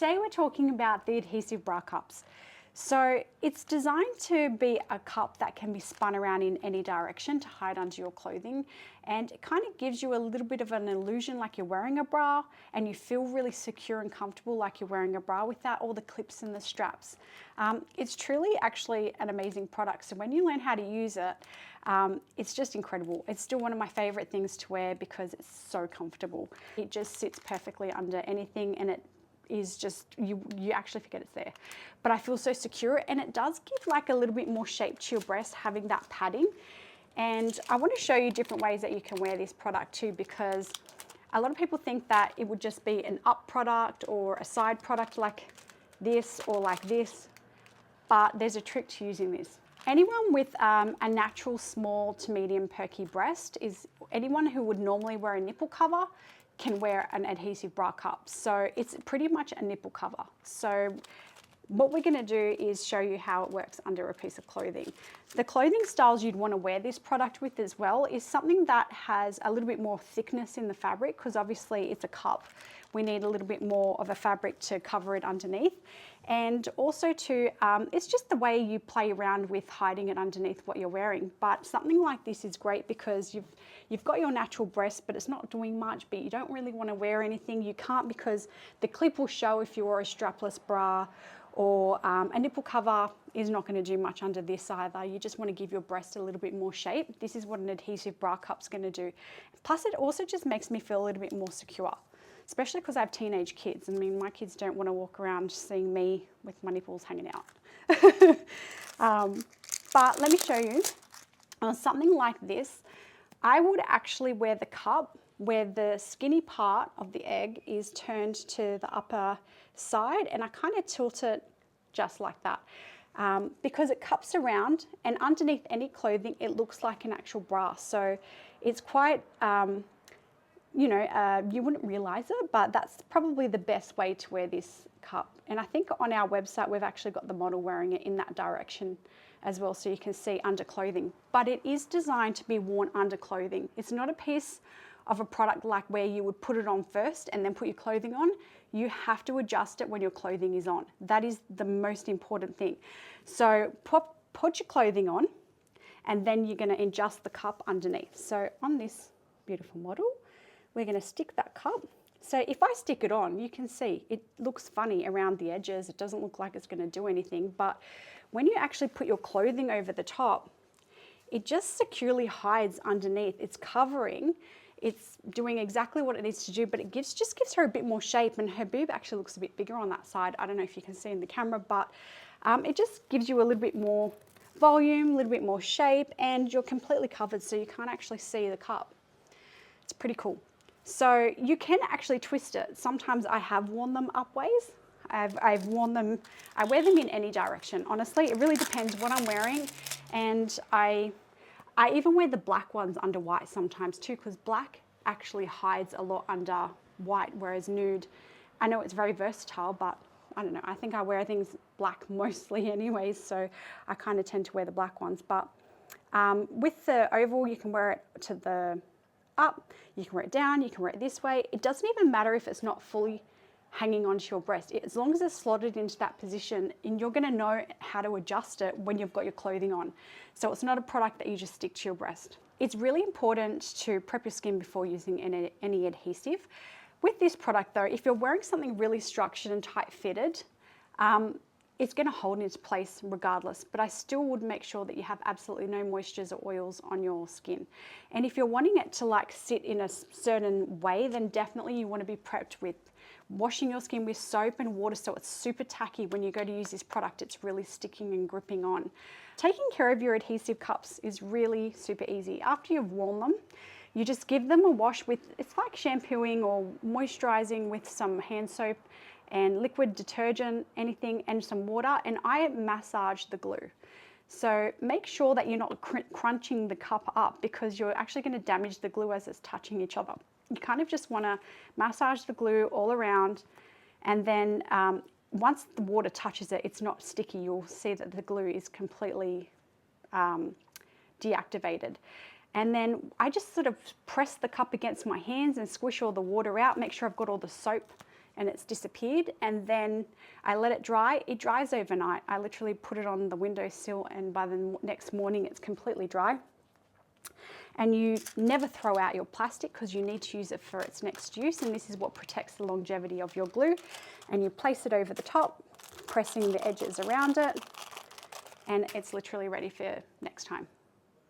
today we're talking about the Adhesive Bra Cups. So it's designed to be a cup that can be spun around in any direction to hide under your clothing, and it kind of gives you a little bit of an illusion like you're wearing a bra, and you feel really secure and comfortable like you're wearing a bra without all the clips and the straps. It's truly actually an amazing product, so when you learn how to use it, it's just incredible. It's still one of my favorite things to wear because it's so comfortable. It just sits perfectly under anything, and it is just, you actually forget it's there. But I feel so secure, and it does give like a little bit more shape to your breast having that padding. And I want to show you different ways that you can wear this product too, because a lot of people think that it would just be an up product or a side product like this or like this, but there's a trick to using this. Anyone with a natural small to medium perky breast is anyone who would normally wear a nipple cover can wear an adhesive bra cup. So it's pretty much a nipple cover. So what we're going to do is show you how it works under a piece of clothing. The clothing styles you'd want to wear this product with as well is something that has a little bit more thickness in the fabric, because obviously it's a cup. We need a little bit more of a fabric to cover it underneath. And also too, it's just the way you play around with hiding it underneath what you're wearing. But something like this is great because you've got your natural breast, but it's not doing much, but you don't really want to wear anything. You can't, because the clip will show if you wore a strapless bra, or a nipple cover is not going to do much under this either. You just want to give your breast a little bit more shape. This is what an adhesive bra cup's going to do. Plus it also just makes me feel a little bit more secure, especially because I have teenage kids. I mean, my kids don't want to walk around seeing me with my nipples hanging out. But let me show you on something like this. I would actually wear the cup where the skinny part of the egg is turned to the upper side, and I kind of tilt it just like that, because it cups around, and underneath any clothing it looks like an actual bra. So it's quite you know, you wouldn't realize it, but that's probably the best way to wear this cup. And I think on our website we've actually got the model wearing it in that direction as well, so you can see under clothing. But it is designed to be worn under clothing. It's not a piece of a product like where you would put it on first and then put your clothing on. You have to adjust it when your clothing is on. That is the most important thing. So put your clothing on, and then you're going to adjust the cup underneath. So on this beautiful model, we're going to stick that cup. So if I stick it on, you can see it looks funny around the edges. It doesn't look like it's going to do anything, but when you actually put your clothing over the top, it just securely hides underneath. It's covering. It's doing exactly what it needs to do, but it just gives her a bit more shape, and her boob actually looks a bit bigger on that side. I don't know if you can see in the camera, but it just gives you a little bit more volume, a little bit more shape, and you're completely covered, so you can't actually see the cup. It's pretty cool. So you can actually twist it. Sometimes I have worn them up ways. I've worn them, I wear them in any direction. Honestly, it really depends what I'm wearing, and I even wear the black ones under white sometimes too, because black actually hides a lot under white, whereas nude, I know it's very versatile, but I don't know, I think I wear things black mostly anyways, so I kind of tend to wear the black ones. But with the oval, you can wear it to the up, you can wear it down, you can wear it this way. It doesn't even matter if it's not fully hanging onto your breast. As long as it's slotted into that position, and you're going to know how to adjust it when you've got your clothing on. So it's not a product that you just stick to your breast. It's really important to prep your skin before using any adhesive. With this product though, if you're wearing something really structured and tight fitted, it's going to hold in its place regardless, but I still would make sure that you have absolutely no moistures or oils on your skin. And if you're wanting it to like sit in a certain way, then definitely you want to be prepped with washing your skin with soap and water, so it's super tacky. When you go to use this product, it's really sticking and gripping on. Taking care of your adhesive cups is really super easy. After you've worn them, you just give them a wash with, it's like shampooing or moisturizing with some hand soap and liquid detergent, anything, and some water, and I massage the glue. So make sure that you're not crunching the cup up, because you're actually going to damage the glue as it's touching each other. You kind of just want to massage the glue all around, and then once the water touches it, it's not sticky. You'll see that the glue is completely deactivated. And then I just sort of press the cup against my hands and squish all the water out, make sure I've got all the soap and it's disappeared, and then I let it dry. It dries overnight. I literally put it on the windowsill, and by the next morning it's completely dry. And you never throw out your plastic because you need to use it for its next use, and this is what protects the longevity of your glue. And you place it over the top, pressing the edges around it, and it's literally ready for next time.